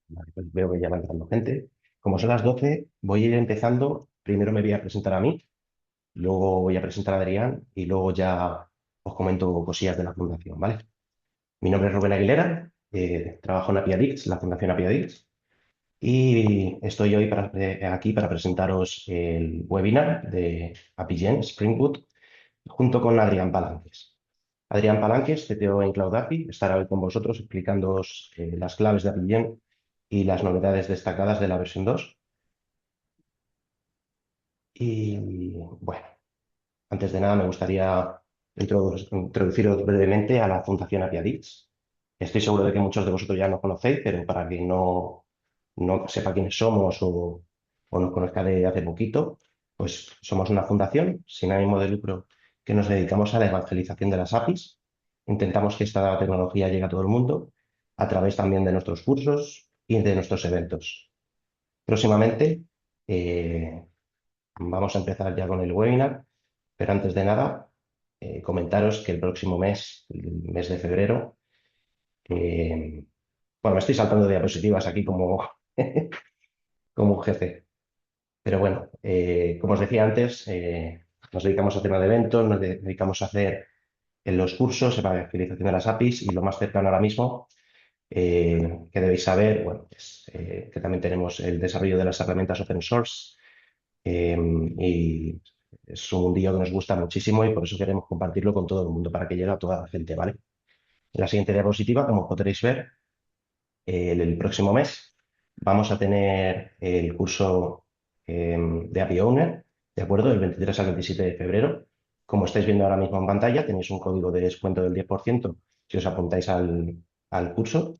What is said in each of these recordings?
Vale, pues veo que ya va entrando gente. Como son las 12, voy a ir empezando. Primero me voy a presentar a mí, luego voy a presentar a Adrián y luego ya os comento cosillas de la fundación, ¿vale? Mi nombre es Rubén Aguilera, trabajo en Apiadix, la Fundación Apiadix, y estoy hoy aquí para presentaros el webinar de Apigem Spring Boot junto con Adrián Palanques. Adrián Palanques, CTO en Cloud API, estará hoy con vosotros explicándoos las claves de Apigem y las novedades destacadas de la versión 2. Y bueno, antes de nada me gustaría introduciros brevemente a la Fundación Apiadix. Estoy seguro de que muchos de vosotros ya nos conocéis, pero para quien no sepa quiénes somos o nos conozca de hace poquito, pues somos una fundación sin ánimo de lucro que nos dedicamos a la evangelización de las APIs. Intentamos que esta tecnología llegue a todo el mundo a través también de nuestros cursos y de nuestros eventos. Próximamente vamos a empezar ya con el webinar, pero antes de nada, comentaros que el próximo mes, el mes de febrero, eh, bueno, me estoy saltando diapositivas aquí como, como un jefe. Pero bueno, como os decía antes, nos dedicamos a tema de eventos, nos dedicamos a hacer en los cursos, evangelización de las APIs y lo más cercano ahora mismo que debéis saber, bueno, es que también tenemos el desarrollo de las herramientas open source y es un mundillo que nos gusta muchísimo y por eso queremos compartirlo con todo el mundo para que llegue a toda la gente, ¿vale? En la siguiente diapositiva, como podréis ver, el próximo mes vamos a tener el curso de API Owner, ¿de acuerdo? Del 23 al 27 de febrero. Como estáis viendo ahora mismo en pantalla, tenéis un código de descuento del 10% si os apuntáis al curso.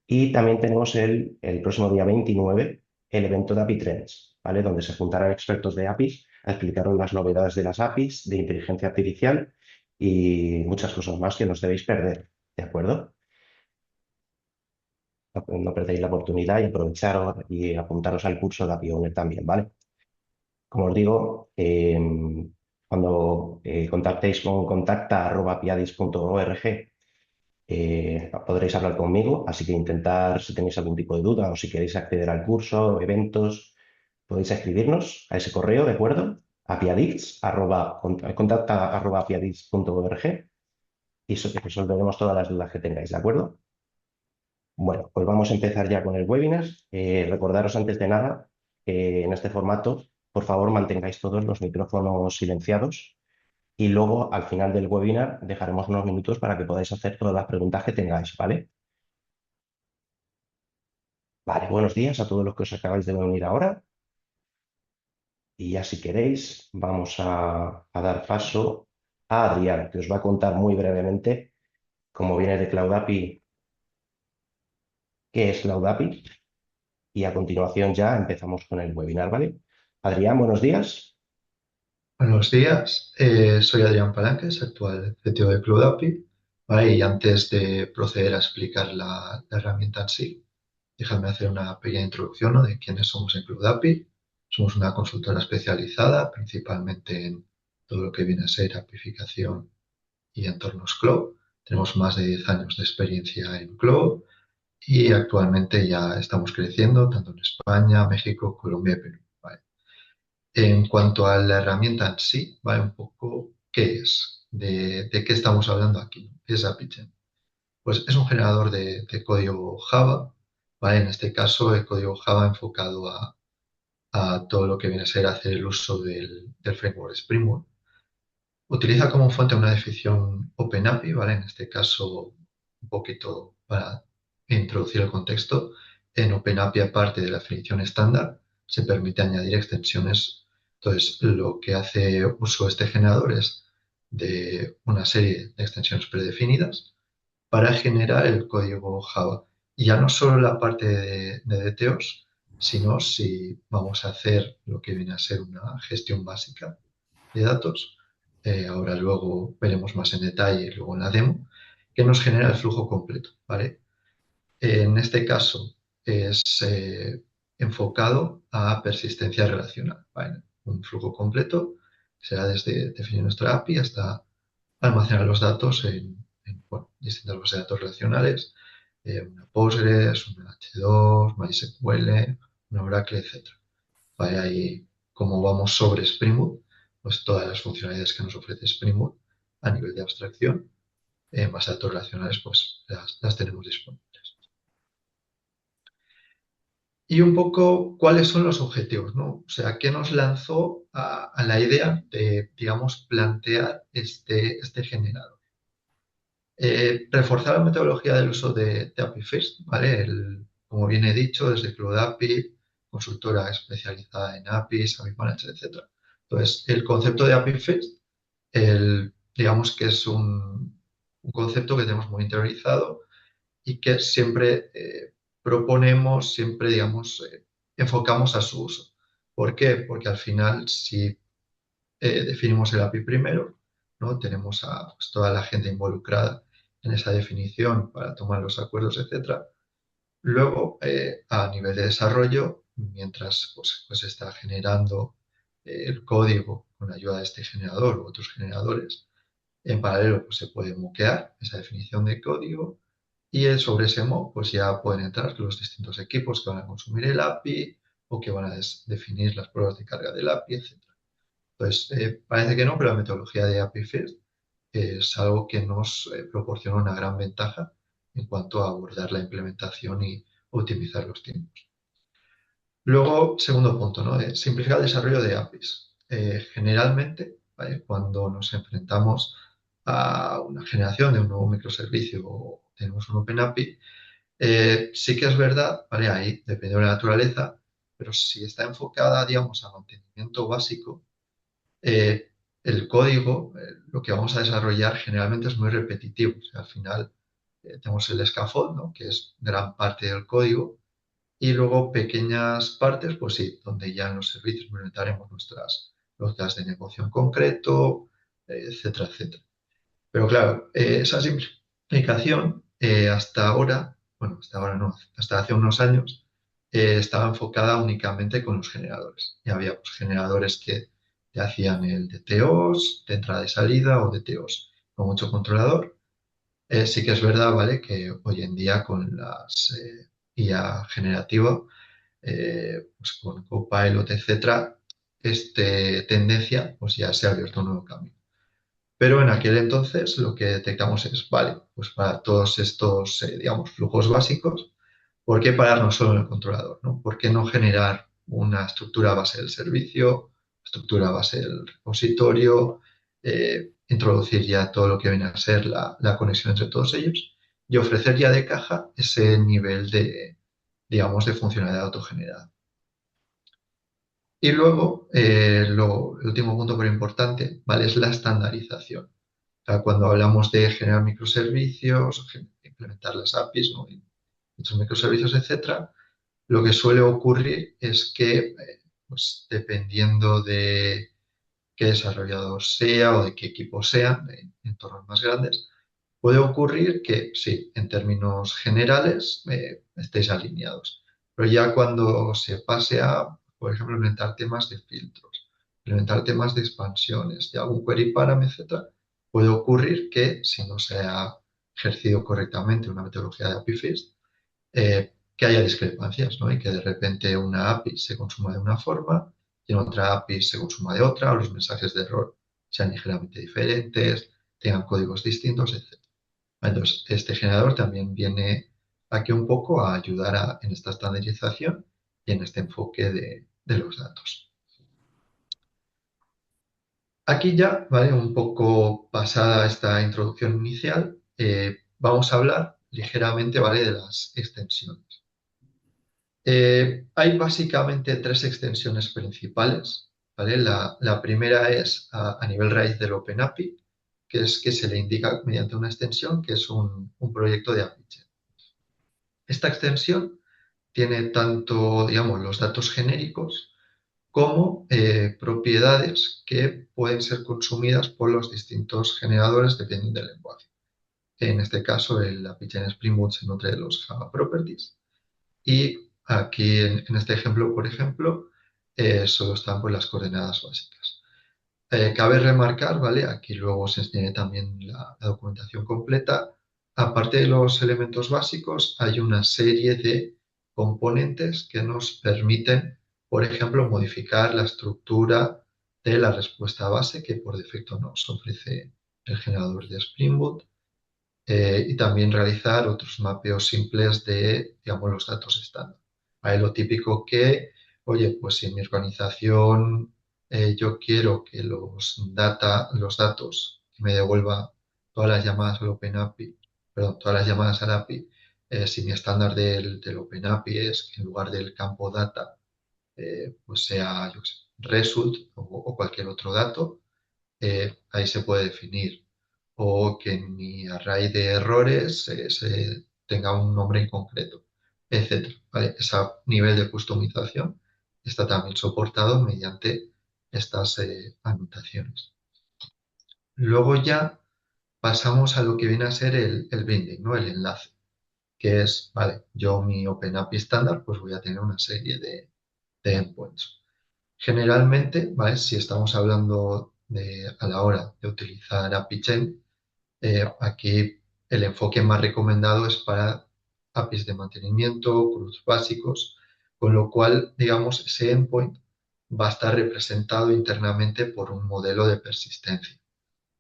Y también tenemos el próximo día 29 el evento de API Trends, ¿vale? Donde se juntarán expertos de APIs a explicaros las novedades de las APIs, de inteligencia artificial y muchas cosas más que no os debéis perder, ¿de acuerdo? No perdéis la oportunidad y aprovecharos y apuntaros al curso de API Owner también, ¿vale? Como os digo, cuando contactéis con contacta@piadis.org podréis hablar conmigo, así que intentar, si tenéis algún tipo de duda o si queréis acceder al curso, eventos, podéis escribirnos a ese correo, ¿de acuerdo? Contacta@piadix.org y resolveremos todas las dudas que tengáis, ¿de acuerdo? Bueno, pues vamos a empezar ya con el webinar. Recordaros antes de nada que en este formato, por favor, mantengáis todos los micrófonos silenciados y luego al final del webinar dejaremos unos minutos para que podáis hacer todas las preguntas que tengáis, ¿vale? Vale, buenos días a todos los que os acabáis de unir ahora. Y ya si queréis, vamos a dar paso a Adrián, que os va a contar muy brevemente, como viene de Cloud API, qué es Cloud API. Y a continuación ya empezamos con el webinar, ¿vale? Adrián, buenos días. Buenos días, soy Adrián Palanques, actual CTO de Cloud API. ¿Vale? Y antes de proceder a explicar la herramienta en sí, déjame hacer una pequeña introducción, ¿no?, de quiénes somos en Cloud API. Somos una consultora especializada principalmente en todo lo que viene a ser apificación y entornos cloud. Tenemos más de 10 años de experiencia en cloud y actualmente ya estamos creciendo tanto en España, México, Colombia y Perú. ¿Vale? En cuanto a la herramienta en sí, ¿vale? Un poco, ¿qué es? ¿De qué estamos hablando aquí? ¿Qué es Appigen? Pues es un generador de código Java, ¿vale? En este caso, el código Java enfocado a todo lo que viene a ser hacer el uso del framework Spring Boot. Utiliza como fuente una definición OpenAPI, ¿vale? En este caso, un poquito para introducir el contexto. En OpenAPI, aparte de la definición estándar, se permite añadir extensiones. Entonces, lo que hace uso este generador es de una serie de extensiones predefinidas para generar el código Java. Y ya no solo la parte de DTOs, sino si vamos a hacer lo que viene a ser una gestión básica de datos, ahora luego veremos más en detalle, luego en la demo, que nos genera el flujo completo, ¿vale? En este caso es enfocado a persistencia relacional, ¿vale? Un flujo completo será desde definir nuestra API hasta almacenar los datos en, bueno, distintas bases de datos relacionales, una Postgres, una H2, MySQL, una Oracle, etc. ¿Vale? Ahí, como vamos sobre Spring Boot, pues todas las funcionalidades que nos ofrece Spring Boot a nivel de abstracción, en base a datos relacionales, pues las tenemos disponibles. Y un poco cuáles son los objetivos, ¿no? O sea, ¿qué nos lanzó a la idea de, digamos, plantear este generador? Reforzar la metodología del uso de API First, ¿vale? Como bien he dicho, desde Cloud API, consultora especializada en APIs, API Manager, etc. Entonces, el concepto de API First, digamos que es un concepto que tenemos muy interiorizado y que siempre proponemos, siempre, digamos, enfocamos a su uso. ¿Por qué? Porque al final, si definimos el API primero, ¿no? Tenemos a pues, toda la gente involucrada en esa definición para tomar los acuerdos, etcétera. Luego, a nivel de desarrollo, mientras pues está generando el código con ayuda de este generador u otros generadores, en paralelo pues, se puede moquear esa definición de código y sobre ese mock pues, ya pueden entrar los distintos equipos que van a consumir el API o que van a definir las pruebas de carga del API, etc. Entonces, parece que no, pero la metodología de API First es algo que nos proporciona una gran ventaja en cuanto a abordar la implementación y optimizar los tiempos. Luego, segundo punto, ¿no? Simplificar el desarrollo de APIs. Generalmente, ¿vale? Cuando nos enfrentamos a una generación de un nuevo microservicio o tenemos un Open API, sí que es verdad, ¿vale? Ahí depende de la naturaleza, pero si está enfocada, digamos, a mantenimiento básico, eh, el código, lo que vamos a desarrollar generalmente es muy repetitivo. O sea, al final tenemos el scaffold, ¿no? Que es gran parte del código, y luego pequeñas partes, pues sí, donde ya en los servicios implementaremos nuestras lógicas de negocio en concreto, etcétera, etcétera. Pero claro, esa simplificación hasta ahora, bueno, hasta ahora no, hasta hace unos años, estaba enfocada únicamente con los generadores. Y había pues, generadores que te hacían el DTOs, de entrada y salida, o DTOs con mucho controlador. Sí que es verdad, ¿vale? Que hoy en día con las IA generativa, pues con Copilot, etcétera, esta tendencia pues ya se ha abierto un nuevo camino. Pero en aquel entonces lo que detectamos es, vale, pues para todos estos, digamos, flujos básicos, ¿por qué pararnos solo en el controlador, ¿no? ¿Por qué no generar una estructura base del servicio, estructura base del repositorio, introducir ya todo lo que viene a ser la conexión entre todos ellos y ofrecer ya de caja ese nivel de, digamos, de funcionalidad autogenerada? Y luego, el último punto pero importante, ¿vale? Es la estandarización. O sea, cuando hablamos de generar microservicios, implementar las APIs, ¿no? Y muchos microservicios, etcétera, lo que suele ocurrir es que, pues, dependiendo de qué desarrollador sea o de qué equipo sea, en entornos más grandes, puede ocurrir que sí, en términos generales estéis alineados, pero ya cuando se pase a, por ejemplo, implementar temas de filtros, implementar temas de expansiones, de algún query param, etcétera, puede ocurrir que si no se ha ejercido correctamente una metodología de API First, que haya discrepancias, ¿no? Y que de repente una API se consuma de una forma y en otra API se consuma de otra, o los mensajes de error sean ligeramente diferentes, tengan códigos distintos, etc. Entonces, este generador también viene aquí un poco a ayudar en esta estandarización y en este enfoque de los datos. Aquí ya, ¿vale? Un poco pasada esta introducción inicial, vamos a hablar ligeramente, ¿vale? De las extensiones. Hay básicamente tres extensiones principales, ¿vale? La primera es a nivel raíz del OpenAPI, que es que se le indica mediante una extensión que es un proyecto de API. Esta extensión tiene tanto, digamos, los datos genéricos como propiedades que pueden ser consumidas por los distintos generadores dependiendo del lenguaje. En este caso, el API en Spring Boot se nutre de los Java Properties y aquí en este ejemplo, por ejemplo, solo están pues, las coordenadas básicas. Cabe remarcar, ¿vale? Aquí luego se enseñaré también la documentación completa. aparte de los elementos básicos, hay una serie de componentes que nos permiten, por ejemplo, modificar la estructura de la respuesta base que por defecto nos ofrece el generador de Spring Boot, y también realizar otros mapeos simples de, digamos, los datos estándar. Hay lo típico que, oye, pues si en mi organización yo quiero que los datos que me devuelva todas las llamadas al OpenAPI, perdón, todas las llamadas al API, si mi estándar del OpenAPI es que en lugar del campo data, pues sea, yo qué sé, result o cualquier otro dato, ahí se puede definir. O que en mi array de errores se tenga un nombre en concreto, etcétera. ¿Vale? Ese nivel de customización está también soportado mediante estas anotaciones. Luego ya pasamos a lo que viene a ser el binding, ¿no? El enlace, que es, vale, yo mi OpenAPI estándar, pues voy a tener una serie de endpoints. Generalmente, ¿vale? Si estamos hablando a la hora de utilizar API aquí el enfoque más recomendado es para APIs de mantenimiento, CRUDs básicos, con lo cual, digamos, ese endpoint va a estar representado internamente por un modelo de persistencia.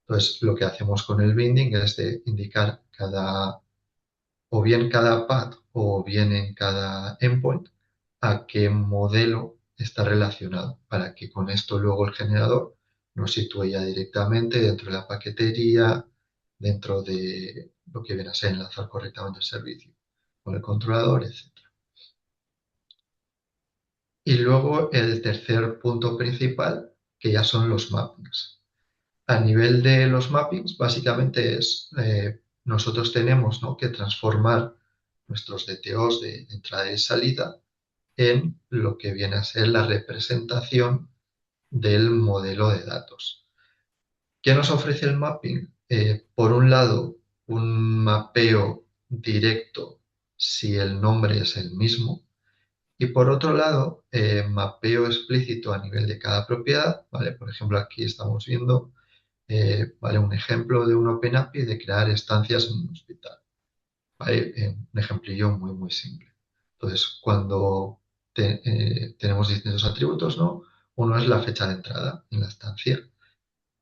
Entonces, lo que hacemos con el binding es de indicar o bien cada path o bien en cada endpoint a qué modelo está relacionado, para que con esto luego el generador nos sitúe ya directamente dentro de la paquetería, dentro de lo que viene a ser enlazar correctamente el servicio con el controlador, etc. Y luego el tercer punto principal, que ya son los mappings. A nivel de los mappings, básicamente es, nosotros tenemos, ¿no?, que transformar nuestros DTOs de entrada y salida en lo que viene a ser la representación del modelo de datos. ¿Qué nos ofrece el mapping? Por un lado, un mapeo directo si el nombre es el mismo, y por otro lado, mapeo explícito a nivel de cada propiedad, ¿vale? Por ejemplo, aquí estamos viendo, ¿vale?, un ejemplo de un OpenAPI de crear estancias en un hospital, ¿vale? Un ejemplillo muy, muy simple. Entonces, cuando tenemos distintos atributos, ¿no? Uno es la fecha de entrada en la estancia.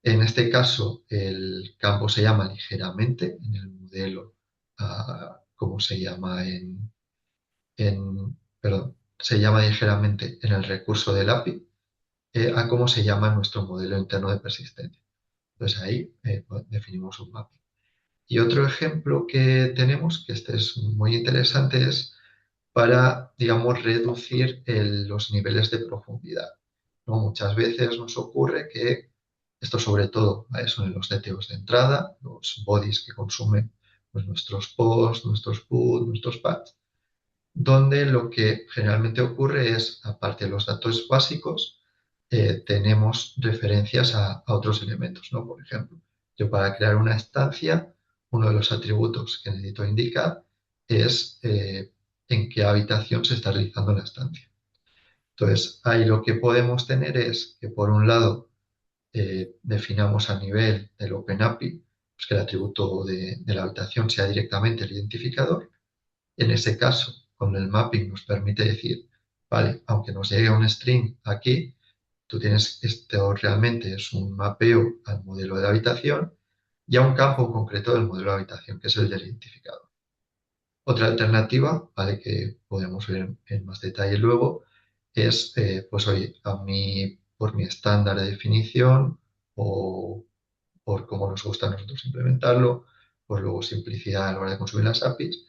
En este caso, el campo se llama ligeramente en el modelo, como se llama perdón, se llama ligeramente en el recurso del API, a cómo se llama nuestro modelo interno de persistencia. Entonces ahí pues, definimos un mapping. Y otro ejemplo que tenemos, que este es muy interesante, es para, digamos, reducir los niveles de profundidad, ¿no? Muchas veces nos ocurre que esto sobre todo son los DTOs de entrada, los bodies que consumen pues, nuestros posts, nuestros puts, nuestros paths, donde lo que generalmente ocurre es, aparte de los datos básicos, tenemos referencias a otros elementos, ¿no? Por ejemplo, yo para crear una estancia, uno de los atributos que necesito indicar es en qué habitación se está realizando la estancia. Entonces, ahí lo que podemos tener es que, por un lado, definamos a nivel del OpenAPI pues que el atributo de la habitación sea directamente el identificador. En ese caso, con el mapping nos permite decir, vale, aunque nos llegue un string aquí, tú tienes, esto realmente es un mapeo al modelo de habitación y a un campo concreto del modelo de habitación, que es el del identificador. Otra alternativa, ¿vale?, que podemos ver en más detalle luego, es, pues oye, a mí, por mi estándar de definición o por cómo nos gusta a nosotros implementarlo, por luego simplicidad a la hora de consumir las APIs,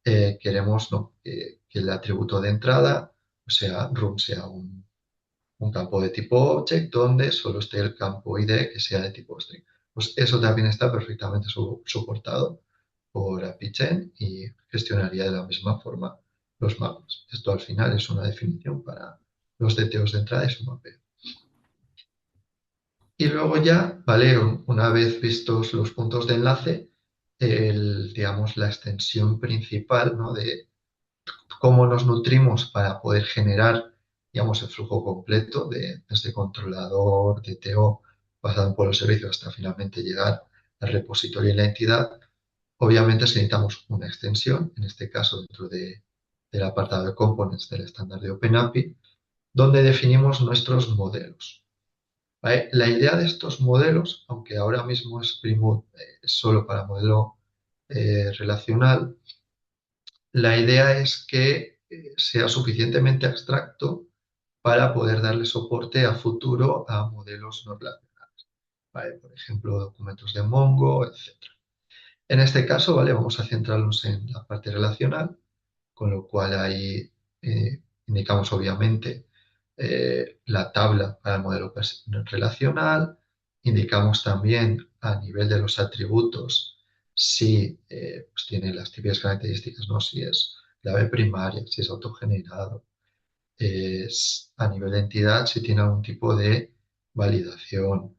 queremos, ¿no?, que el atributo de entrada, o sea, room, sea un campo de tipo object donde solo esté el campo ID que sea de tipo string. Pues eso también está perfectamente soportado por API y gestionaría de la misma forma los mapas. Esto al final es una definición para los DTOs de entrada y su mapeo. Y luego ya, ¿vale? Una vez vistos los puntos de enlace, digamos, la extensión principal, ¿no?, de cómo nos nutrimos para poder generar, digamos, el flujo completo desde controlador, DTO, pasando por los servicios hasta finalmente llegar al repositorio y la entidad, obviamente si necesitamos una extensión, en este caso dentro del apartado de components del estándar de OpenAPI, donde definimos nuestros modelos. ¿Vale? La idea de estos modelos, aunque ahora mismo Spring Boot es solo para modelo relacional, la idea es que sea suficientemente abstracto para poder darle soporte a futuro a modelos no relacionales. ¿Vale? Por ejemplo, documentos de Mongo, etc. En este caso, ¿vale? Vamos a centrarnos en la parte relacional, con lo cual ahí indicamos obviamente la tabla para el modelo relacional, indicamos también a nivel de los atributos si pues tiene las típicas características, ¿no? Si es clave primaria, si es autogenerado, a nivel de entidad, si tiene algún tipo de validación.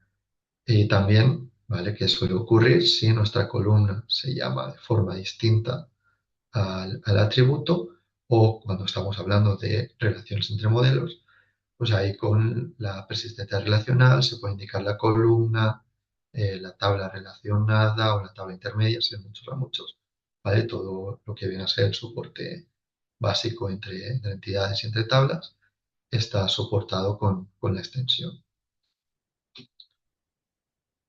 Y también, ¿vale? ¿Qué suele ocurrir si nuestra columna se llama de forma distinta al atributo o cuando estamos hablando de relaciones entre modelos, pues ahí con la persistencia relacional se puede indicar la columna, la tabla relacionada o la tabla intermedia, si es muchos a muchos, ¿vale? Todo lo que viene a ser el soporte básico entre entidades y entre tablas está soportado con la extensión.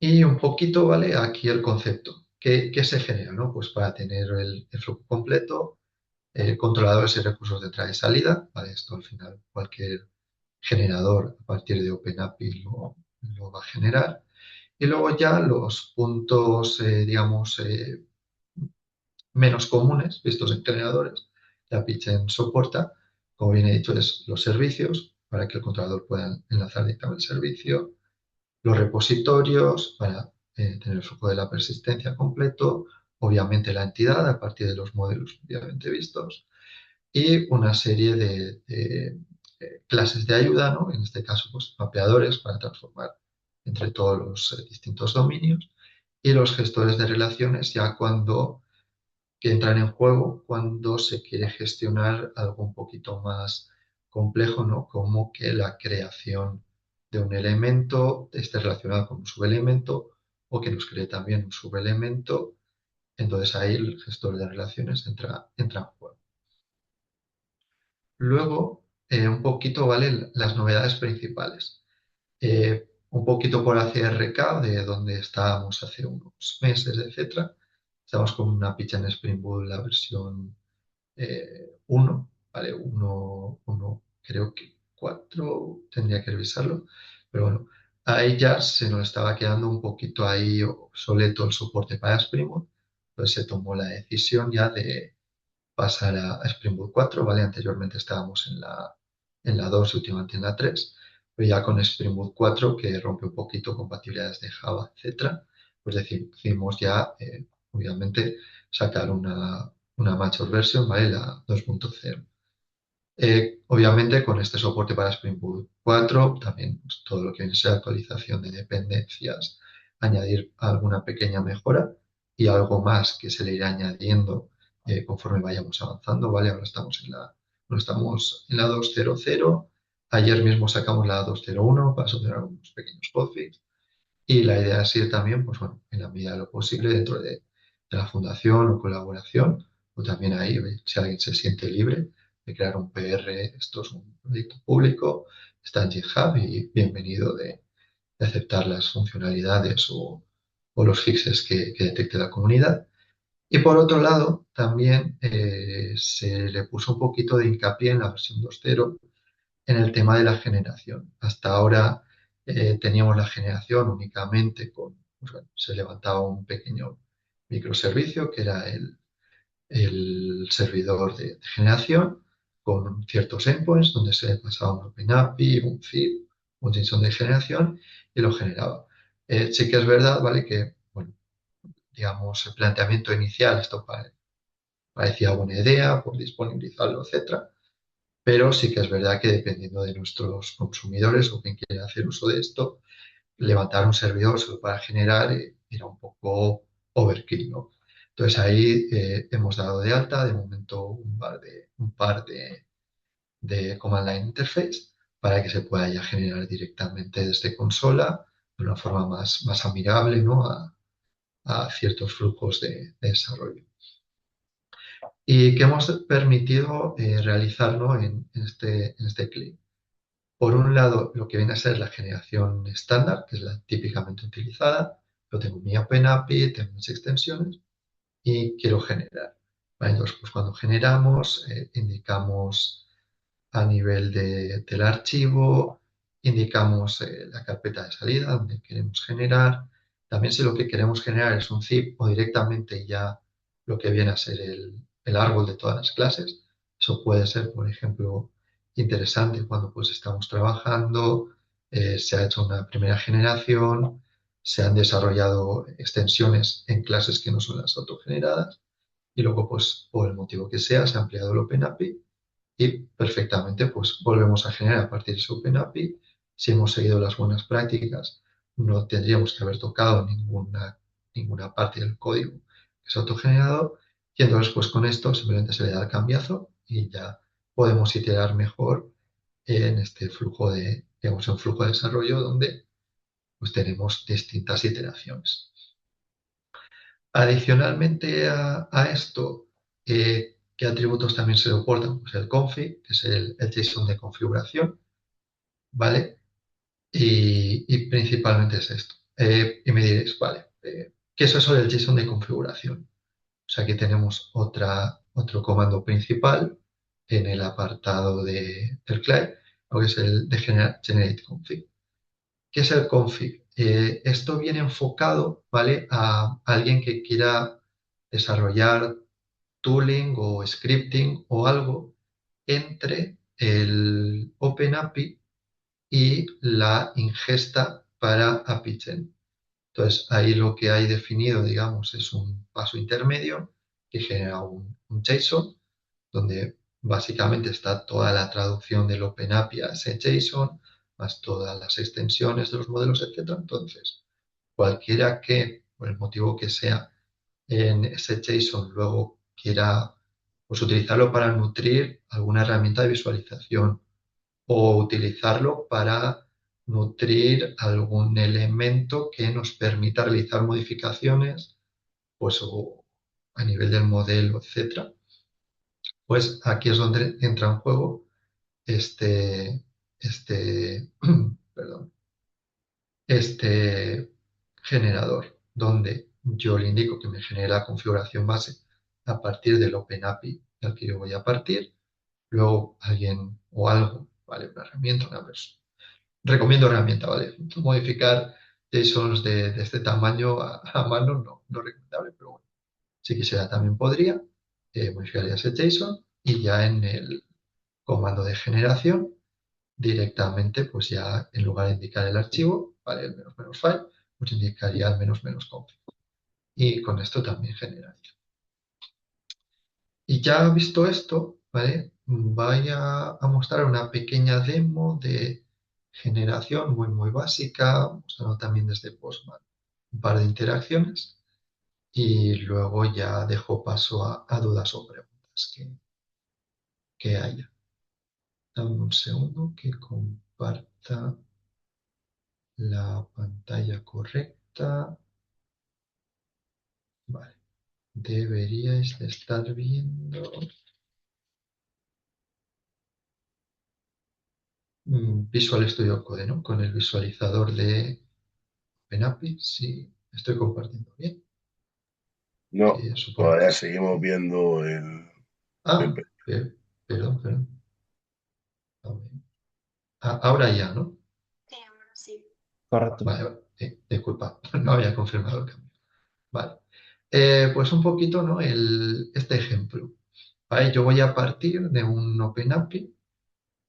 Y un poquito, ¿vale? Aquí el concepto. ¿Qué se genera, no? Pues para tener el flujo completo, controladores y recursos de entrada y salida, ¿vale? Esto al final cualquier generador a partir de OpenAPI lo va a generar. Y luego ya los puntos, digamos, menos comunes vistos en generadores que API-Chain soporta, como bien he dicho, es los servicios, para que el controlador pueda enlazar directamente el servicio, los repositorios para tener el flujo de la persistencia completo, obviamente la entidad a partir de los modelos previamente vistos y una serie de clases de ayuda, ¿no? En este caso, pues mapeadores para transformar entre todos los distintos dominios y los gestores de relaciones ya cuando que entran en juego cuando se quiere gestionar algo un poquito más complejo, ¿no? Como que la creación de un elemento esté relacionado con un subelemento o que nos cree también un subelemento. Entonces ahí el gestor de relaciones entra en juego. Luego, un poquito, ¿vale? Las novedades principales. Un poquito por ACRK, de donde estábamos hace unos meses, etcétera. Estamos con una picha en Spring Boot, la versión 1, ¿vale? 1, creo que 4, tendría que revisarlo, pero bueno, ahí ya se nos estaba quedando un poquito ahí obsoleto el soporte para Spring Boot, entonces se tomó la decisión ya de pasar a Spring Boot 4, ¿vale? Anteriormente estábamos en la 2 y últimamente en la 3, pero ya con Spring Boot 4, que rompe un poquito compatibilidades de Java, etcétera, pues decidimos ya, obviamente, sacar una mature version, ¿vale? La 2.0. Obviamente con este soporte para Spring Boot 4, también pues, todo lo que viene a ser actualización de dependencias, añadir alguna pequeña mejora y algo más que se le irá añadiendo conforme vayamos avanzando, ¿vale? Ahora no estamos en la 2.0.0, ayer mismo sacamos la 2.0.1 para solucionar unos pequeños hotfix y la idea es ir también, pues bueno, en la medida de lo posible dentro de la fundación o colaboración, o también ahí, oye, si alguien se siente libre de crear un PR, esto es un proyecto público, está en GitHub y bienvenido de aceptar las funcionalidades o los fixes que detecte la comunidad. Y por otro lado, también se le puso un poquito de hincapié en la versión 2.0 en el tema de la generación. Hasta ahora teníamos la generación únicamente pues bueno, se levantaba un pequeño microservicio que era el servidor de generación con ciertos endpoints donde se pasaba un OpenAPI, un feed, un JSON de generación y lo generaba. Sí que es verdad, ¿vale? Que, bueno, digamos, el planteamiento inicial, esto parecía buena idea por disponibilizarlo, etcétera, pero sí que es verdad que dependiendo de nuestros consumidores o quien quiera hacer uso de esto, levantar un servidor solo para generar era un poco overkill, ¿no? Entonces ahí hemos dado de alta de momento un par de command line interface para que se pueda ya generar directamente desde consola de una forma más amigable, ¿no? a ciertos flujos de desarrollo. Y que hemos permitido realizarlo en este clip. Por un lado, lo que viene a ser la generación estándar, que es la típicamente utilizada. Yo tengo mi OpenAPI, tengo mis extensiones y quiero generar. Vale, entonces, pues cuando generamos, indicamos a nivel del archivo, indicamos la carpeta de salida donde queremos generar. También si lo que queremos generar es un zip o directamente ya lo que viene a ser el árbol de todas las clases. Eso puede ser, por ejemplo, interesante cuando pues estamos trabajando, se ha hecho una primera generación, se han desarrollado extensiones en clases que no son las autogeneradas y luego pues por el motivo que sea se ha ampliado el OpenAPI y perfectamente pues volvemos a generar a partir de ese OpenAPI. Si hemos seguido las buenas prácticas, no tendríamos que haber tocado ninguna parte del código que se ha autogenerado y entonces pues con esto simplemente se le da el cambiazo y ya podemos iterar mejor en este flujo digamos, en flujo de desarrollo donde pues tenemos distintas iteraciones. Adicionalmente a esto, ¿qué atributos también se soportan? Pues el config, que es el JSON de configuración, ¿vale? Y principalmente es esto. Y me diréis, vale, ¿qué es eso del JSON de configuración? Pues aquí tenemos otro comando principal en el apartado del client, lo que es el de generate config. ¿Qué es el config? Esto viene enfocado, ¿vale? A alguien que quiera desarrollar tooling o scripting o algo entre el OpenAPI y la ingesta para API-Chain. Entonces, ahí lo que hay definido, digamos, es un paso intermedio que genera un JSON, donde básicamente está toda la traducción del OpenAPI a ese JSON, más todas las extensiones de los modelos, etc. Entonces, cualquiera que, por el motivo que sea, en ese JSON luego quiera pues, utilizarlo para nutrir alguna herramienta de visualización o utilizarlo para nutrir algún elemento que nos permita realizar modificaciones pues, o a nivel del modelo, etcétera. Pues aquí es donde entra en juego este, perdón, este generador, donde yo le indico que me genere la configuración base a partir del OpenAPI del que yo voy a partir. Luego alguien o algo, ¿vale? Una herramienta, una persona. Recomiendo herramienta, ¿vale? Modificar JSONs de este tamaño a mano no recomendable, pero bueno, si quisiera también podría. Modificaría ese JSON y ya en el comando de generación directamente, pues ya en lugar de indicar el archivo, ¿vale? El menos menos file, pues indicaría el menos menos config. Y con esto también generaría. Y ya visto esto, ¿vale? Voy a mostrar una pequeña demo de generación muy básica, mostrando también desde Postman un par de interacciones y luego ya dejo paso a dudas o preguntas que haya. Dame un segundo que comparta la pantalla correcta. Vale, deberíais de estar viendo Visual Studio Code, ¿no? Con el visualizador de OpenAPI, sí, estoy compartiendo bien, No, que supongo que todavía sí. seguimos viendo el Ah, PP. perdón. A ver. Ah, ahora ya, ¿no? Correcto. Vale, vale, disculpa, no había confirmado el cambio. Vale. Pues un poquito, ¿no? Este ejemplo. Vale, yo voy a partir de un OpenAPI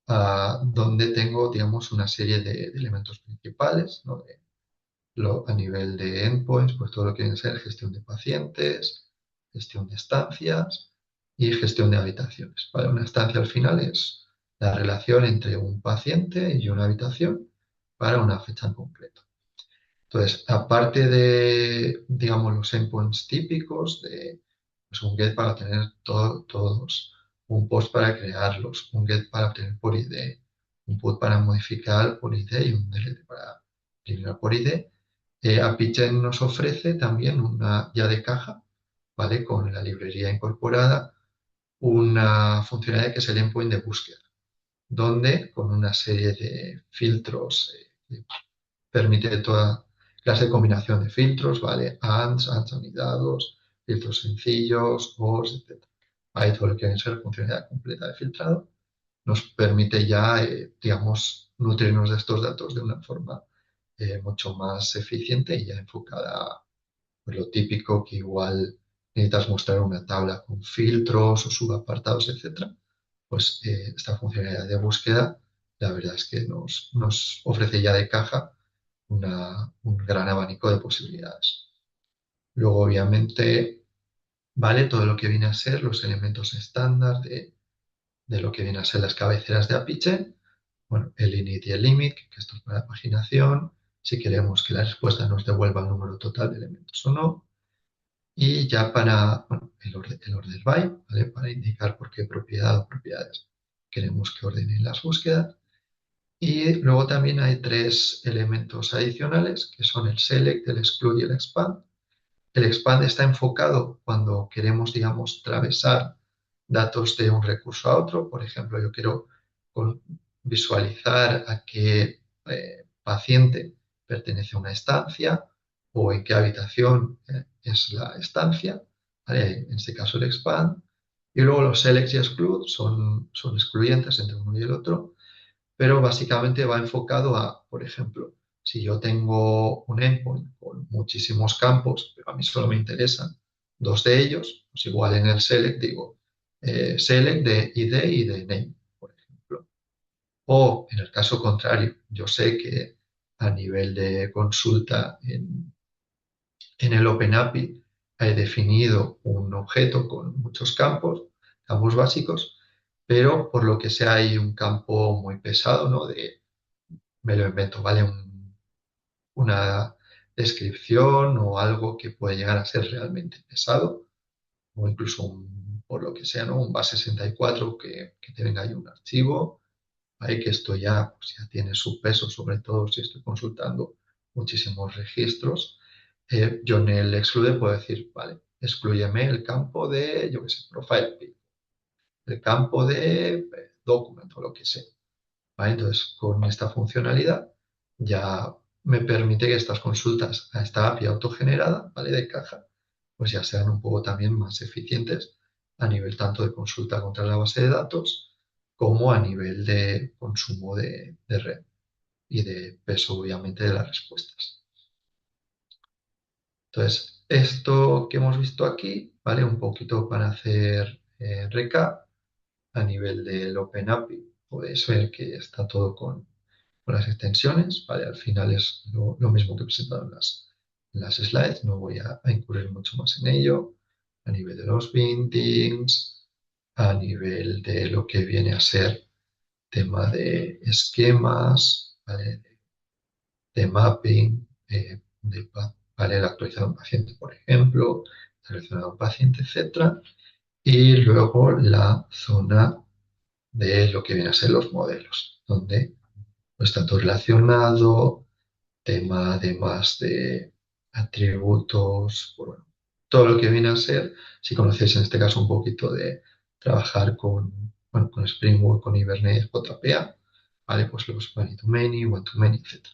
donde tengo, digamos, una serie de elementos principales, ¿no? A nivel de endpoints, pues todo lo que viene a ser gestión de pacientes, gestión de estancias y gestión de habitaciones. ¿Vale? Una estancia al final es la relación entre un paciente y una habitación para una fecha en concreto. Entonces, aparte de, digamos, los endpoints típicos de pues, un get para tener todos, un post para crearlos, un get para obtener por ID, un put para modificar por ID y un delete para eliminar por ID, Apichen nos ofrece también una ya de caja, ¿vale? Con la librería incorporada, una funcionalidad que es el endpoint de búsqueda, donde con una serie de filtros permite toda clase de combinación de filtros, ¿vale? ANDs anidados, filtros sencillos, ORs, etc. Ahí todo lo que viene a ser funcionalidad completa de filtrado nos permite ya, digamos, nutrirnos de estos datos de una forma mucho más eficiente y ya enfocada, pues lo típico que igual necesitas mostrar una tabla con filtros o subapartados, etcétera. Pues esta funcionalidad de búsqueda, la verdad es que nos ofrece ya de caja un gran abanico de posibilidades. Luego, obviamente, vale todo lo que viene a ser los elementos estándar de lo que viene a ser las cabeceras de Apiche. Bueno, el init y el limit, que esto es para la paginación, si queremos que la respuesta nos devuelva el número total de elementos o no. Y ya para bueno, el order by, ¿vale? Para indicar por qué propiedad o propiedades queremos que ordenen las búsquedas. Y luego también hay tres elementos adicionales, que son el select, el exclude y el expand. El expand está enfocado cuando queremos, digamos, atravesar datos de un recurso a otro. Por ejemplo, yo quiero visualizar a qué paciente pertenece a una estancia o en qué habitación es la estancia. ¿Vale? En este caso el expand. Y luego los select y exclude son excluyentes entre uno y el otro, pero básicamente va enfocado a, por ejemplo, si yo tengo un endpoint con muchísimos campos, pero a mí solo me interesan dos de ellos, pues igual en el select digo select de ID y de name, por ejemplo. O en el caso contrario, yo sé que a nivel de consulta en el OpenAPI he definido un objeto con muchos campos básicos, pero por lo que sea hay un campo muy pesado, ¿no? Me lo invento, ¿vale? Una descripción o algo que puede llegar a ser realmente pesado, o incluso por lo que sea, ¿no? Un base 64 que te venga ahí un archivo, ahí que esto ya, pues ya tiene su peso, sobre todo si estoy consultando muchísimos registros. Yo en el exclude puedo decir, vale, exclúyeme el campo de, yo qué sé, profile pic, el campo de document o lo que sea. ¿Vale? Entonces, con esta funcionalidad ya me permite que estas consultas a esta API autogenerada, ¿vale? De caja, pues ya sean un poco también más eficientes a nivel tanto de consulta contra la base de datos como a nivel de consumo de red y de peso, obviamente, de las respuestas. Entonces, esto que hemos visto aquí, ¿vale? Un poquito para hacer recap a nivel del OpenAPI, podéis ver que está todo con las extensiones, ¿vale? Al final es lo mismo que he presentado en las slides, no voy a incurrir mucho más en ello. A nivel de los bindings, a nivel de lo que viene a ser tema de esquemas, ¿vale? De mapping, ¿vale? La actualizado de un paciente, por ejemplo, seleccionado un paciente, etcétera. Y luego la zona de lo que viene a ser los modelos, donde pues, está todo relacionado, tema además de atributos, bueno, todo lo que viene a ser, si conocéis en este caso un poquito de trabajar bueno, con Spring Boot, con Hibernate, JPA, ¿vale? Pues los many-to-many, one-to-many, etc.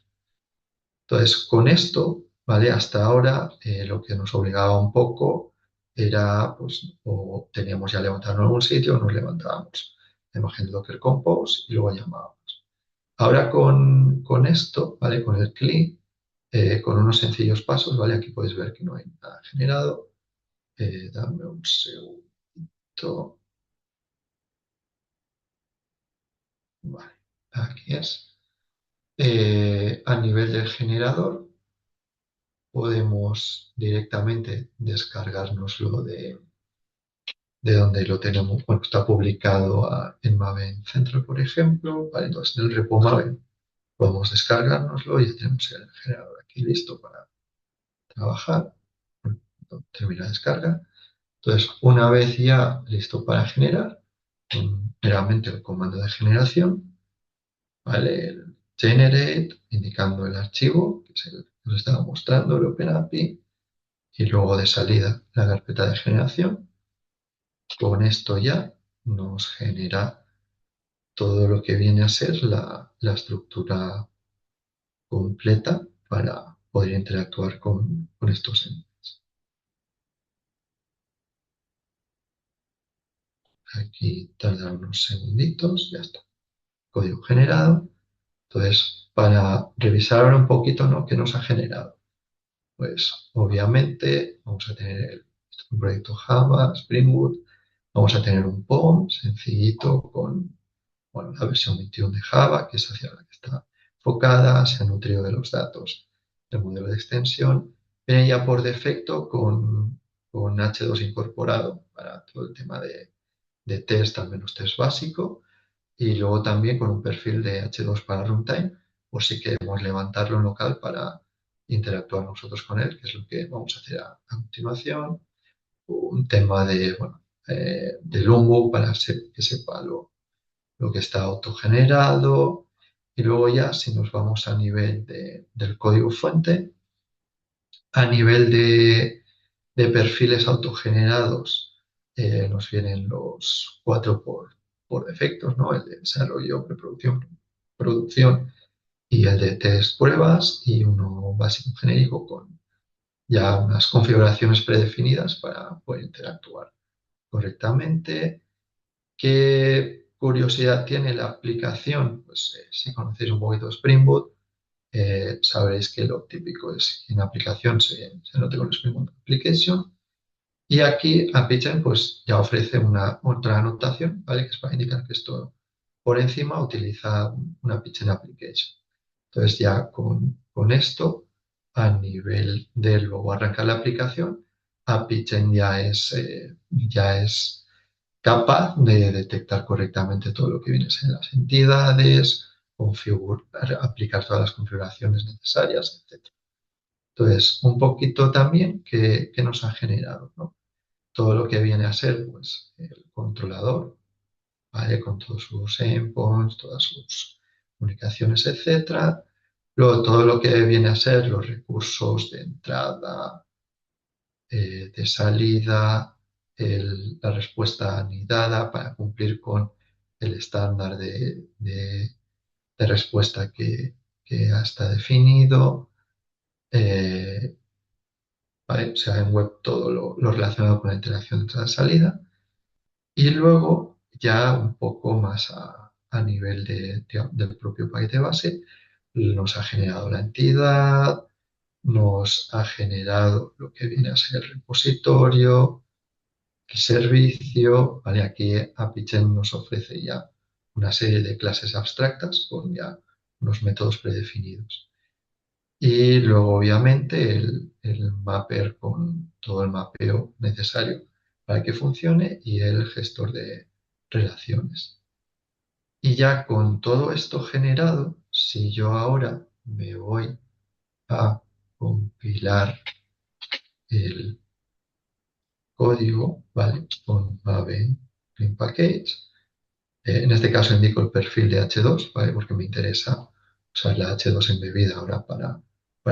Entonces, con esto, ¿vale? Hasta ahora lo que nos obligaba un poco era, pues, o teníamos ya levantado en algún sitio, nos levantábamos la imagen de Docker Compose y luego llamábamos. Ahora con esto, ¿vale? Con el clean, con unos sencillos pasos, ¿vale? Aquí podéis ver que no hay nada generado. Dame un segundito. Vale, aquí es. A nivel del generador, podemos directamente descargárnoslo de donde lo tenemos. Bueno, está publicado en Maven Central, por ejemplo. Vale, entonces en el repo Maven podemos descargárnoslo y ya tenemos el generador aquí listo para trabajar. Bueno, termina la descarga. Entonces, una vez ya listo para generar, meramente el comando de generación, ¿vale? El generate, indicando el archivo que es el que os estaba mostrando, el OpenAPI, y luego de salida la carpeta de generación. Con esto ya nos genera todo lo que viene a ser la estructura completa para poder interactuar con estos endpoints. Aquí tarda unos segunditos, ya está. Código generado. Entonces, para revisar ahora un poquito, ¿no?, qué nos ha generado. Pues obviamente vamos a tener un proyecto Java, Spring Boot, vamos a tener un POM sencillito con, bueno, la versión 21 de Java, que es hacia la que está enfocada, se ha nutrido de los datos del modelo de extensión, viene ya por defecto con H2 incorporado para todo el tema de test, al menos test básico, y luego también con un perfil de H2 para runtime, por si queremos levantarlo en local para interactuar nosotros con él, que es lo que vamos a hacer a continuación. Un tema de, bueno, de Lumbo para que sepa lo que está autogenerado. Y luego ya, si nos vamos a nivel del código fuente, a nivel de perfiles autogenerados, nos vienen los cuatro por defectos, ¿no? El de desarrollo, preproducción, producción y el de test pruebas, y uno básico genérico con ya unas configuraciones predefinidas para poder interactuar correctamente. ¿Qué curiosidad tiene la aplicación? Pues si conocéis un poquito Spring Boot, sabréis que lo típico es que en aplicación se note con Spring Boot Application. Y aquí Appichen pues ya ofrece otra anotación, ¿vale?, que es para indicar que esto por encima utiliza una Appichen Application. Entonces ya con esto, a nivel de luego arrancar la aplicación, Appichen ya es capaz de detectar correctamente todo lo que viene en las entidades, aplicar todas las configuraciones necesarias, etc. Entonces, un poquito también que nos ha generado, ¿no? Todo lo que viene a ser pues, el controlador, ¿vale?, con todos sus endpoints, todas sus comunicaciones, etcétera. Luego, todo lo que viene a ser los recursos de entrada, de salida, la respuesta anidada para cumplir con el estándar de respuesta que ya está definido. ¿Vale? O sea, en web todo lo relacionado con la interacción de entrada-salida. Y luego, ya un poco más a nivel del propio paquete base, nos ha generado la entidad, nos ha generado lo que viene a ser el repositorio, el servicio, ¿vale? Aquí Appichen nos ofrece ya una serie de clases abstractas con ya unos métodos predefinidos. Y luego, obviamente, el mapper con todo el mapeo necesario para que funcione y el gestor de relaciones. Y ya con todo esto generado, si yo ahora me voy a compilar el código, ¿vale?, con Maven Clean Package. En este caso indico el perfil de H2, ¿vale?, porque me interesa usar la H2 embebida ahora para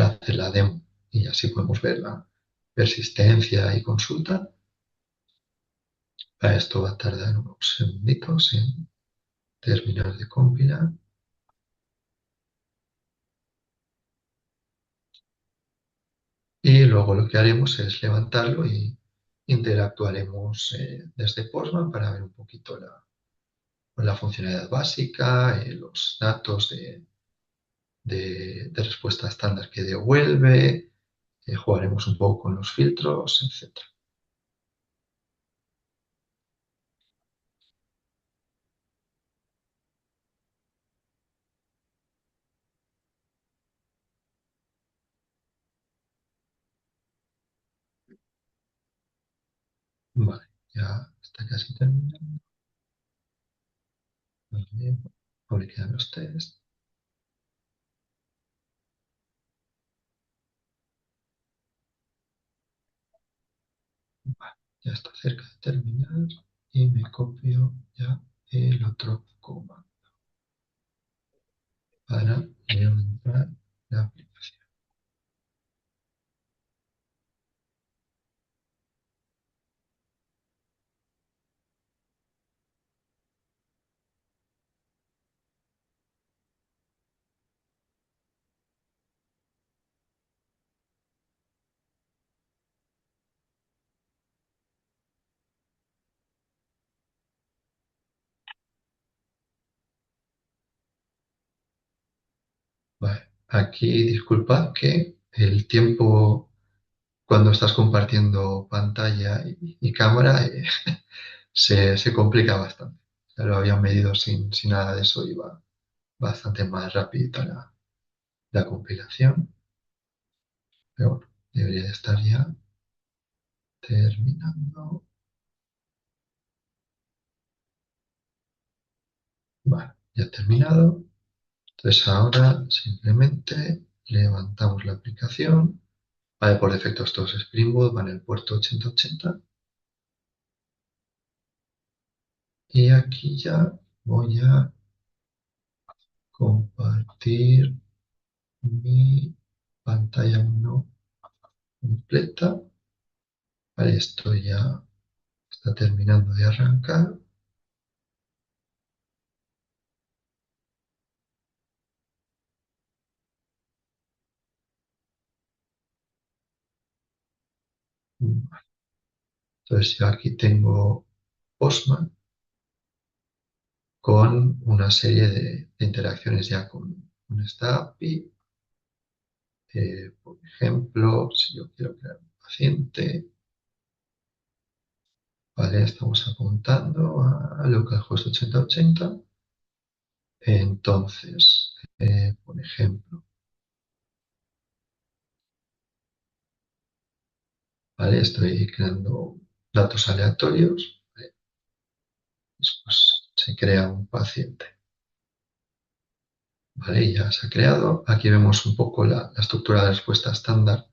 hacer la demo y así podemos ver la persistencia y consulta. Esto va a tardar unos segunditos en terminar de compilar. Y luego lo que haremos es levantarlo y interactuaremos desde Postman para ver un poquito la funcionalidad básica, los datos de respuesta estándar que devuelve, jugaremos un poco con los filtros, etc. Vale, ya está casi terminando. Muy bien, publicar los test. Vale, ya está cerca de terminar y me copio ya el otro comando para levantar la aplicación. Vale. Aquí disculpad que el tiempo cuando estás compartiendo pantalla y cámara se complica bastante. Ya lo había medido sin nada de eso y va bastante más rapidita la compilación. Pero bueno, debería de estar ya terminando. Vale, ya ha terminado. Entonces ahora simplemente levantamos la aplicación. Vale, por defecto esto es Spring Boot, va en el puerto 8080. Y aquí ya voy a compartir mi pantalla no completa. Vale, esto ya está terminando de arrancar. Entonces yo aquí tengo Postman con una serie de interacciones ya con esta API. Por ejemplo, si yo quiero crear un paciente, ¿vale? Estamos apuntando a localhost 8080. Entonces, por ejemplo, ¿vale? Estoy creando datos aleatorios. ¿Vale? Después se crea un paciente. ¿Vale? Ya se ha creado. Aquí vemos un poco la estructura de respuesta estándar.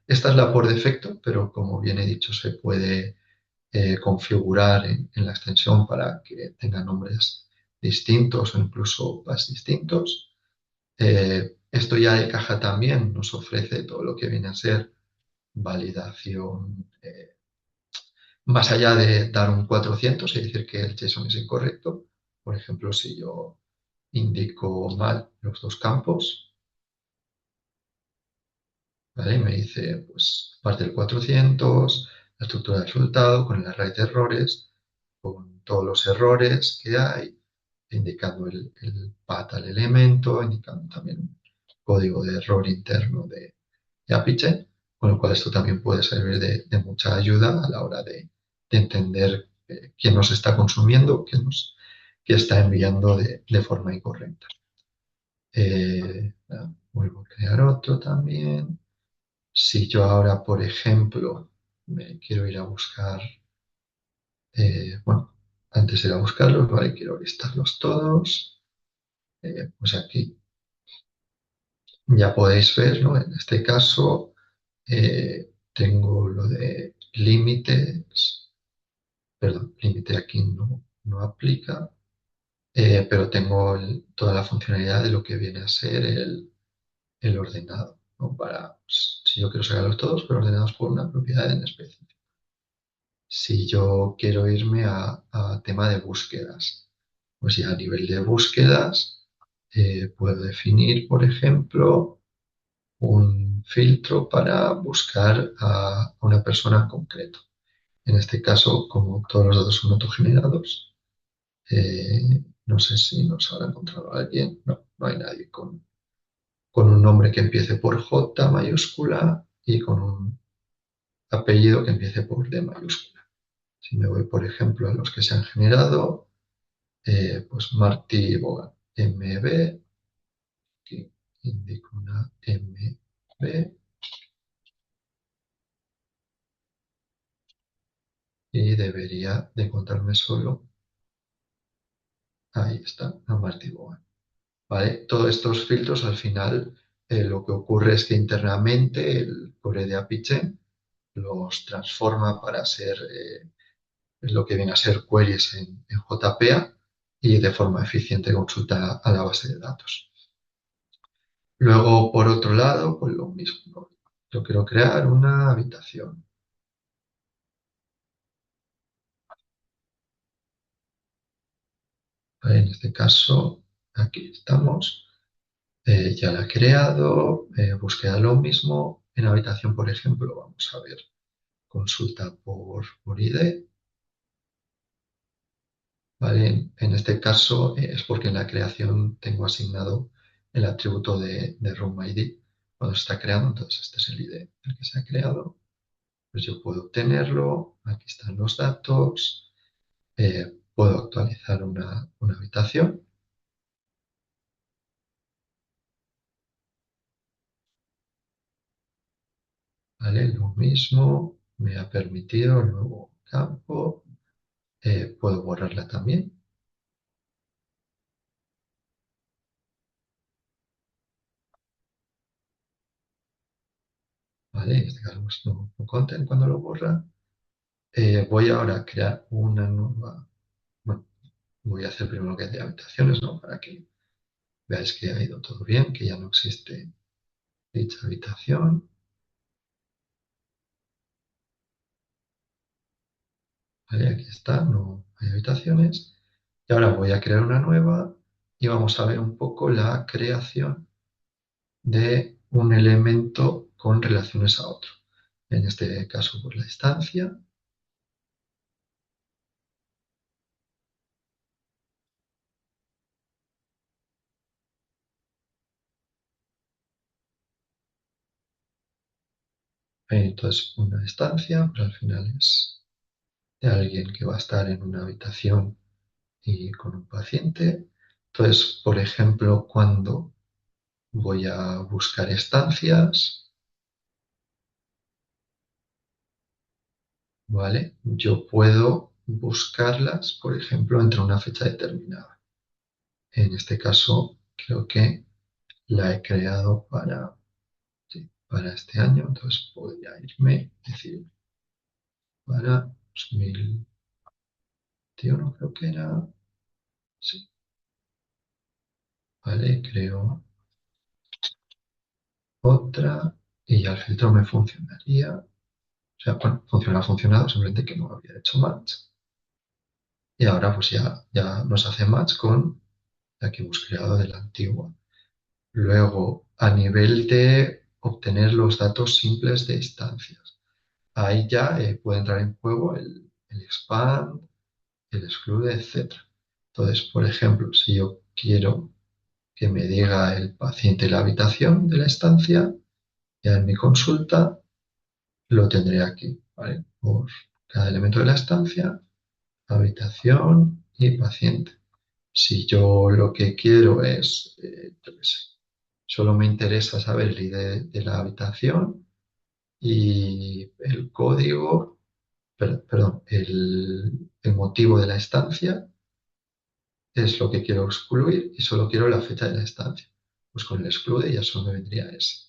Esta es la por defecto, pero como bien he dicho, se puede configurar en la extensión para que tenga nombres distintos o incluso pas distintos. Esto ya de caja también nos ofrece todo lo que viene a ser validación, más allá de dar un 400 y decir que el JSON es incorrecto. Por ejemplo, si yo indico mal los dos campos, ¿vale? Me dice, pues, parte del 400, la estructura de resultado con el array de errores, con todos los errores que hay, indicando el path al elemento, indicando también un código de error interno de Apiche, con lo cual esto también puede servir de mucha ayuda a la hora de entender quién nos está consumiendo, quién está enviando de forma incorrecta. Vuelvo a crear otro también. Si yo ahora, por ejemplo, me quiero ir a buscar, bueno, antes era buscarlos, ¿vale? Quiero listarlos todos. Pues aquí ya podéis ver, ¿no? En este caso tengo lo de límites, perdón, límite aquí no aplica, pero tengo toda la funcionalidad de lo que viene a ser el ordenado, ¿no? Para, pues, si yo quiero sacarlos todos, pero ordenados por una propiedad en específico. Si yo quiero irme a tema de búsquedas, pues ya a nivel de búsquedas puedo definir, por ejemplo, un filtro para buscar a una persona en concreto. En este caso, como todos los datos son autogenerados, no sé si nos habrá encontrado alguien. No, no hay nadie con un nombre que empiece por J mayúscula y con un apellido que empiece por D mayúscula. Si me voy, por ejemplo, a los que se han generado, pues Martí Bogan, MB, aquí indico una MB y debería de encontrarme solo, ahí está, a Martí Bogan. ¿Vale? Todos estos filtros al final lo que ocurre es que internamente el core de Apiche los transforma para ser lo que viene a ser queries en JPA y de forma eficiente consulta a la base de datos. Luego, por otro lado, pues lo mismo, ¿no? Yo quiero crear una habitación. ¿Vale? En este caso, aquí estamos. Ya la he creado. Búsqueda lo mismo. En habitación, por ejemplo, vamos a ver consulta por ID. ¿Vale? En este caso es porque en la creación tengo asignado el atributo de RoomID cuando se está creando. Entonces este es el ID el que se ha creado. Pues yo puedo obtenerlo, aquí están los datos, puedo actualizar una habitación, ¿vale? Lo mismo, me ha permitido el nuevo campo, puedo borrarla también, ¿vale? En este caso pues, no content cuando lo borra. Voy ahora a crear una nueva, bueno, voy a hacer primero que de habitaciones, ¿no? Para que veáis que ha ido todo bien, que ya no existe dicha habitación. ¿Vale? Aquí está, no hay habitaciones. Y ahora voy a crear una nueva y vamos a ver un poco la creación de un elemento con relaciones a otro. En este caso, pues la instancia. Entonces, una instancia, pues al final es de alguien que va a estar en una habitación y con un paciente. Entonces, por ejemplo, cuando voy a buscar estancias, ¿vale? Yo puedo buscarlas, por ejemplo, entre una fecha determinada. En este caso, creo que la he creado para, sí, para este año, entonces podría irme, decir, para 2021, creo que era, sí, vale, creo otra y ya el filtro me funcionaría. O sea, bueno, ha funcionado, simplemente que no había hecho match. Y ahora pues ya nos hace match con la que hemos creado de la antigua. Luego, a nivel de obtener los datos simples de instancias, ahí ya puede entrar en juego el expand, el exclude, etcétera. Entonces, por ejemplo, si yo quiero que me diga el paciente la habitación de la estancia, ya en mi consulta lo tendré aquí, ¿vale? Por cada elemento de la estancia, habitación y paciente. Si yo lo que quiero es, yo qué sé, solo me interesa saber el ID de la habitación y el código, perdón, el motivo de la estancia es lo que quiero excluir y solo quiero la fecha de la estancia. Pues con el exclude ya solo me vendría ese.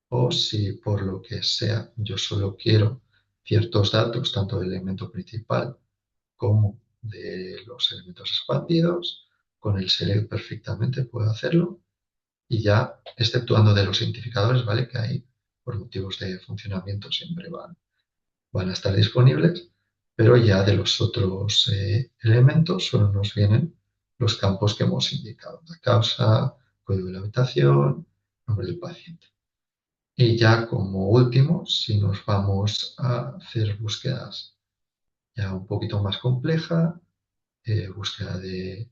O si por lo que sea yo solo quiero ciertos datos, tanto del elemento principal como de los elementos expandidos, con el select perfectamente puedo hacerlo y ya exceptuando de los identificadores, ¿vale? Que ahí por motivos de funcionamiento siempre van a estar disponibles, pero ya de los otros elementos solo nos vienen los campos que hemos indicado, la causa, código de la habitación, nombre del paciente. Y ya como último, si nos vamos a hacer búsquedas ya un poquito más compleja, búsqueda de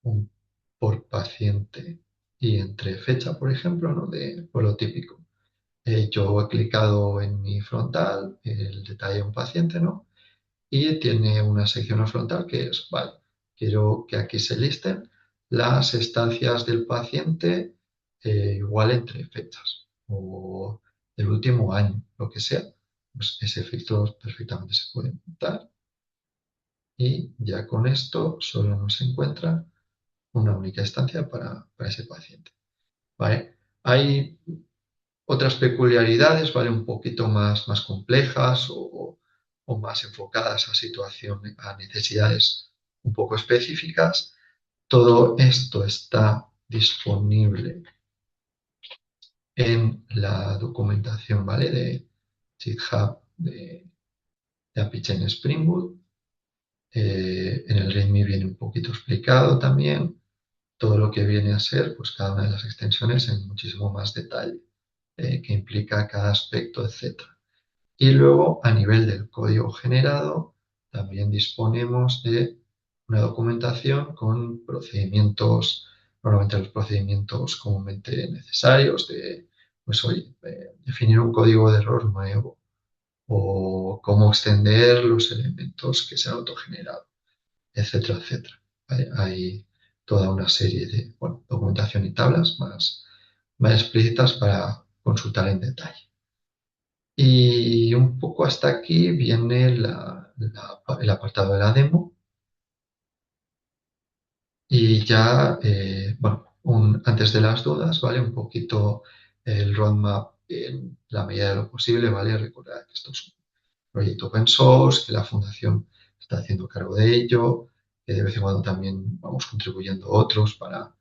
un por paciente y entre fecha, por ejemplo, ¿no? Por lo típico. Yo he clicado en mi frontal, el detalle de un paciente, ¿no? Y tiene una sección frontal que es, vale, quiero que aquí se listen las estancias del paciente igual entre fechas o del último año, lo que sea. Pues ese filtro perfectamente se puede montar y ya con esto solo nos encuentra una única estancia para ese paciente. ¿Vale? Hay otras peculiaridades, ¿vale? Un poquito más complejas o más enfocadas a situaciones, a necesidades un poco específicas. Todo esto está disponible en la documentación, ¿vale? De GitHub de Apache en Spring Boot. En el README viene un poquito explicado también todo lo que viene a ser pues, cada una de las extensiones en muchísimo más detalle, que implica cada aspecto, etcétera. Y luego, a nivel del código generado, también disponemos de una documentación con procedimientos normalmente los procedimientos comúnmente necesarios de, pues oye, definir un código de error nuevo o cómo extender los elementos que se han autogenerado, etcétera, etcétera. Hay toda una serie de, bueno, documentación y tablas más explícitas para consultar en detalle. Y un poco hasta aquí viene el apartado de la demo. Y ya, bueno, antes de las dudas, ¿vale? Un poquito el roadmap en la medida de lo posible, ¿vale? Recordar que esto es un proyecto open source, que la fundación está haciendo cargo de ello, que de vez en cuando también vamos contribuyendo otros para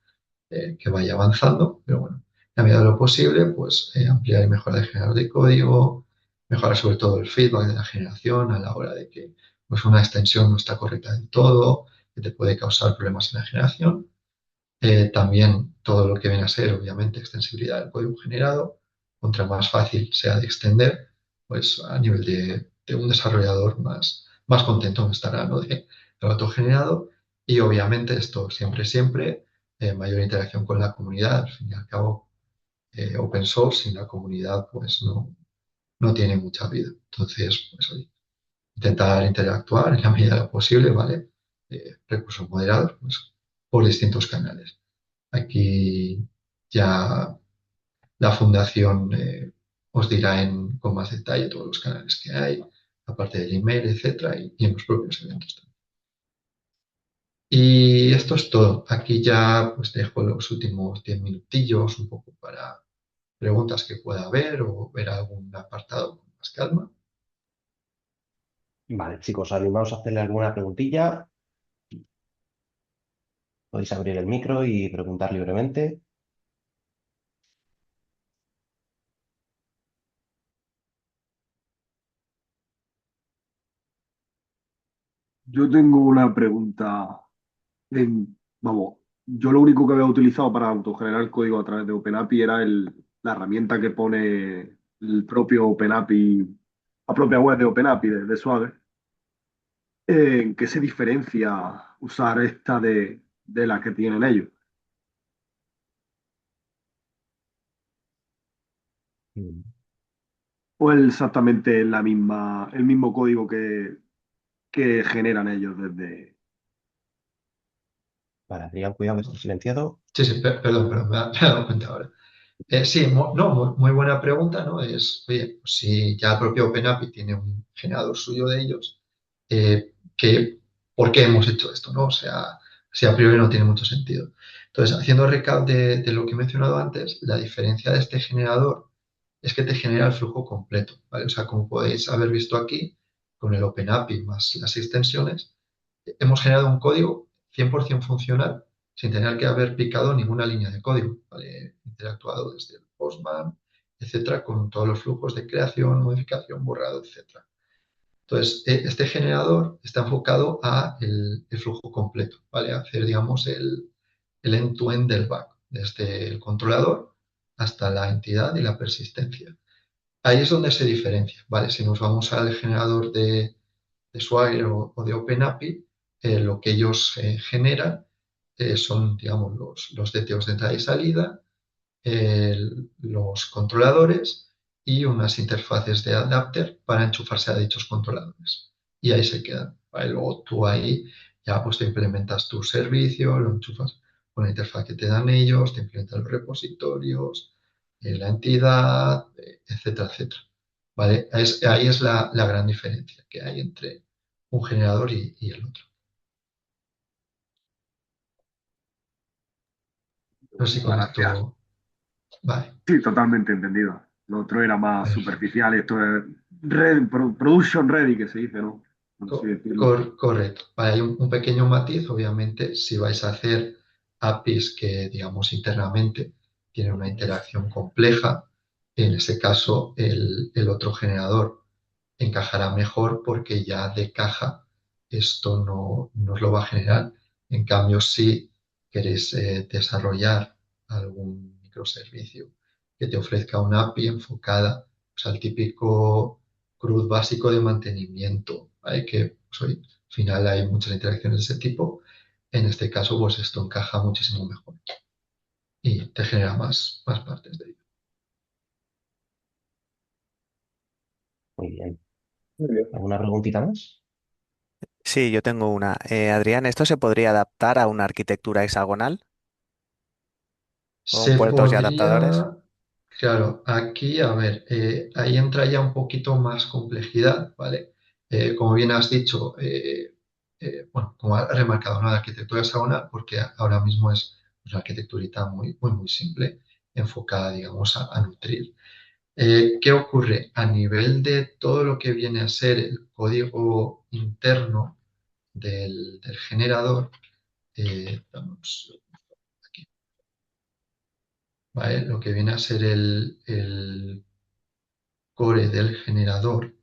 que vaya avanzando, pero bueno, en la medida de lo posible, pues ampliar y mejorar el generador de código, mejorar sobre todo el feedback de la generación a la hora de que pues, una extensión no está correcta del todo, que te puede causar problemas en la generación. También todo lo que viene a ser, obviamente, extensibilidad del código generado, contra más fácil sea de extender, pues a nivel de un desarrollador más contento estará, ¿no? Del autogenerado. Y obviamente esto siempre, siempre, mayor interacción con la comunidad. Al fin y al cabo, open source sin la comunidad, pues no tiene mucha vida. Entonces, pues oye, intentar interactuar en la medida de lo posible, ¿vale? Recursos moderados, pues por distintos canales. Aquí ya la fundación os dirá con más detalle todos los canales que hay, aparte del email, etcétera, y en los propios eventos también. Y esto es todo. Aquí ya pues dejo los últimos 10 minutillos un poco para preguntas que pueda haber o ver algún apartado con más calma. Vale, chicos, animaos a hacerle alguna preguntilla. Podéis abrir el micro y preguntar libremente. Yo tengo una pregunta. Vamos, yo lo único que había utilizado para autogenerar el código a través de OpenAPI era la herramienta que pone el propio OpenAPI, la propia web de OpenAPI, de Swagger. ¿En qué se diferencia usar esta de la que tienen ellos? Mm. ¿O es exactamente el mismo código que generan ellos desde... Vale, Adrián, cuidado que está silenciado. Sí, sí, perdón, me he dado cuenta ahora. Sí, no, muy buena pregunta, ¿no? Es, oye, pues si ya el propio OpenAPI tiene un generador suyo de ellos, ¿por qué hemos hecho esto, no? O sea, si a priori no tiene mucho sentido. Entonces, haciendo recap de lo que he mencionado antes, la diferencia de este generador es que te genera el flujo completo, ¿vale? O sea, como podéis haber visto aquí, con el OpenAPI más las extensiones, hemos generado un código 100% funcional sin tener que haber picado ninguna línea de código, ¿vale? Interactuado desde el Postman, etcétera, con todos los flujos de creación, modificación, borrado, etcétera. Entonces, este generador está enfocado a el flujo completo, ¿vale? A hacer, digamos, el end-to-end del back, desde el controlador hasta la entidad y la persistencia. Ahí es donde se diferencia, ¿vale? Si nos vamos al generador de Swagger o de OpenAPI, lo que ellos generan son, digamos, los DTOs de entrada y salida, los controladores y unas interfaces de adapter para enchufarse a dichos controladores. Y ahí se quedan, ¿vale? Luego tú ahí ya pues te implementas tu servicio, lo enchufas con la interfaz que te dan ellos, te implementas los repositorios, la entidad, etcétera, etcétera. ¿Vale? Ahí es la gran diferencia que hay entre un generador y el otro. No sé si con Gracias. esto... Vale. Sí, totalmente entendido. Lo otro era más Perfecto. superficial, esto es production ready, que se dice, ¿no? Por así decirlo. Correcto. Vale, hay un pequeño matiz, obviamente, si vais a hacer APIs que, digamos, internamente tienen una interacción compleja, en ese caso el otro generador encajará mejor porque ya de caja esto no os lo va a generar. En cambio, si queréis desarrollar algún microservicio que te ofrezca una API enfocada pues, al típico CRUD básico de mantenimiento, ¿vale? Que pues, al final hay muchas interacciones de ese tipo. En este caso, pues esto encaja muchísimo mejor. y te genera más partes de ello. Muy bien. Muy bien. ¿Alguna preguntita más? Sí, yo tengo una. Adrián, ¿esto se podría adaptar a una arquitectura hexagonal con Se puertos y adaptadores? podría, claro, aquí, a ver, ahí entra ya un poquito más complejidad, ¿vale? Como bien has dicho, bueno, como has remarcado, ¿no? La arquitectura hexagonal, porque ahora mismo es una arquitecturita muy simple, enfocada, digamos, a nutrir. ¿Qué ocurre? A nivel de todo lo que viene a ser el código interno del generador, vamos aquí, ¿vale? Lo que viene a ser el core del generador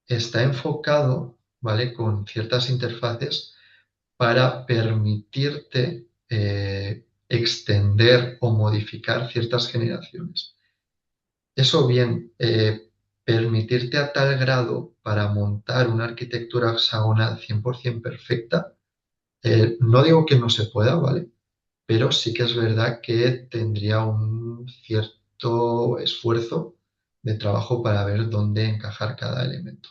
está enfocado, ¿vale? Con ciertas interfaces para permitirte extender o modificar ciertas generaciones. Eso bien, permitirte a tal grado para montar una arquitectura hexagonal 100% perfecta, no digo que no se pueda, ¿vale? Pero sí que es verdad que tendría un cierto esfuerzo de trabajo para ver dónde encajar cada elemento.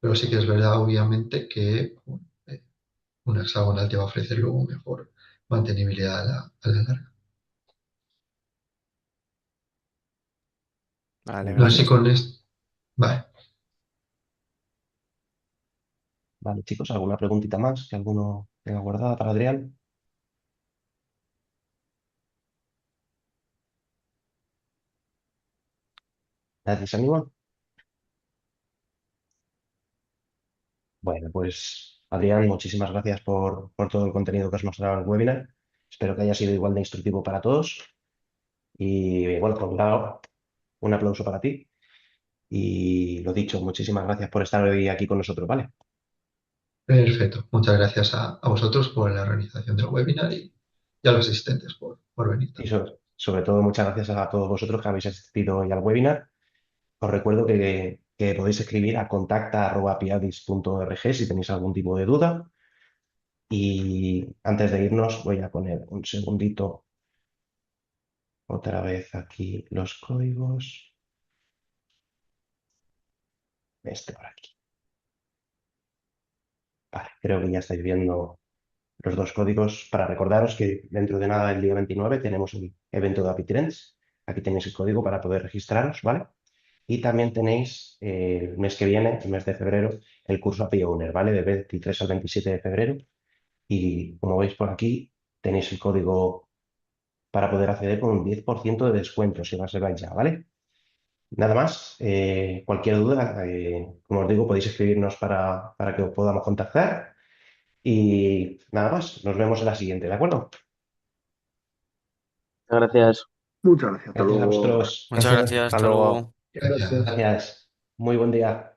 Pero sí que es verdad, obviamente, que bueno, un hexagonal te va a ofrecer luego mejor mantenibilidad a la larga. Vale, No sé si gracias. con esto... Vale. Vale, chicos, ¿alguna preguntita más que alguno tenga guardada para Adrián? ¿Nadie se anima? Bueno, pues Adrián, muchísimas gracias por todo el contenido que has mostrado en el webinar. Espero que haya sido igual de instructivo para todos. Y bueno, por un lado, un aplauso para ti. Y lo dicho, muchísimas gracias por estar hoy aquí con nosotros, ¿vale? Perfecto. Muchas gracias a vosotros por la organización del webinar y a los asistentes por venir Y también. sobre todo, muchas gracias a todos vosotros que habéis asistido hoy al webinar. Os recuerdo que podéis escribir a contacta@piadis.org si tenéis algún tipo de duda. Y antes de irnos, voy a poner un segundito otra vez aquí los códigos. Este por aquí. Vale, creo que ya estáis viendo los dos códigos para recordaros que dentro de nada, el día 29, tenemos el evento de API Trends. Aquí tenéis el código para poder registraros, ¿vale? Y también tenéis el mes que viene, el mes de febrero, el curso API Owner, ¿vale? De 23 al 27 de febrero. Y como veis por aquí, tenéis el código para poder acceder con un 10% de descuento si reserváis ya, ¿vale? Nada más, cualquier duda, como os digo, podéis escribirnos para que os podamos contactar. Y nada más, nos vemos en la siguiente, ¿de acuerdo? Gracias. Muchas gracias. Hasta Gracias a luego. vosotros. Muchas gracias, Hasta hasta luego. luego. Gracias. Gracias. Muy buen día.